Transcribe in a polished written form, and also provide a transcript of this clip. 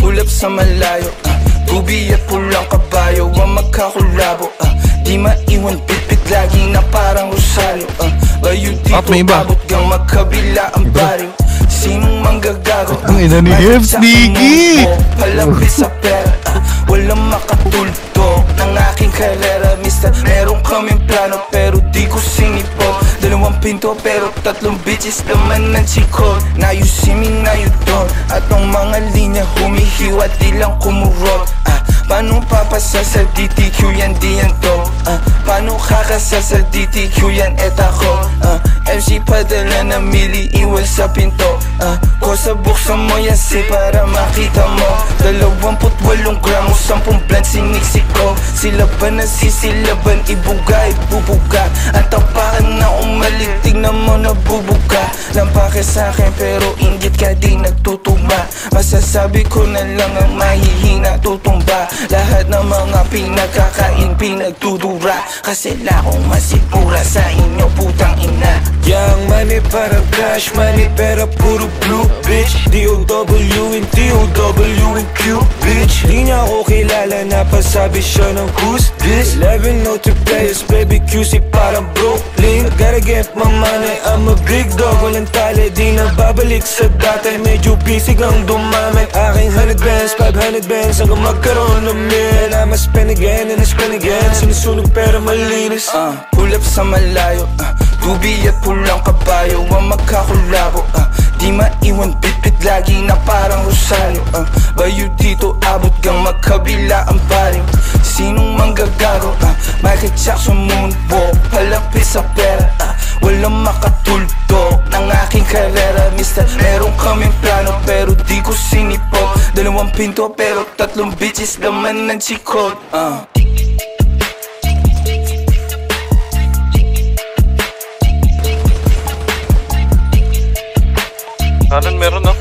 Ulap sa malayo, tubi at pulang kabayo ang magkakulabo. Di maiwan pitpit lagi na parang rosaryo. Bayo dito abot gang magkabila ang baryo. Sinong manggagago? Ang ina ni Hev, sneaky! Palapis sa pera, walang makatulto ng aking karera. Mister, meron kaming plano pero di ko sinipot. 2 pinto pero 3 bitches naman ng chiko. Now you see me, now you don't. At ang mga linya humihiwa di lang kumurot. Paano papasa sa DTQ yan, di yan to. Paano kakasa sa DTQ yan, et ako. MC padala na mili, iwan sa pinto. Kosa buksan mo yan si para makita mo. 28 gramo, 10 blunt siniksik ko. Sila ba nasisilaban, ibuga, ibubuga. Ang tapakan na umalik, tignan mo nabubuga. Lampake sa'kin pero inggit ka di nagtutugma. Masasabi ko na lang ang mahihina, tutumba. Lahat ng mga pinagkakain, pinagdudura. Kasi lakong masipura sa inyo, putang ina. Young money para cash money, pero puro blue bitch. D-O-W and D-O-W and Q bitch. Di niya ako kilala, napasabi siya ng who's this. 11 noted players, baby QC parang Brooklyn. Gotta get my money, I'm a big dog, walang tali. Di na babalik sa dati, medyo busy kang dumami. Aking 100 bands, 500 bands, hanggang magkaroon ng mil. I'ma spend again and I spend again. Sinusunog pero malinis. Pull up sa malayo, tubi at pulang kabayo ang magkakulabo. Di maiwan bitbit lagi na parang rosaryo. Bayo dito abot gang magkabila ang baryo. Sinong manggagago? Michael Jackson moonwalk, palapis sa pera. Walang makatulto ng aking karera. Mister, meron kaming plano pero di ko sinipot. 2 pinto pero 3 bitches naman ng chikot. Kanan meron, no?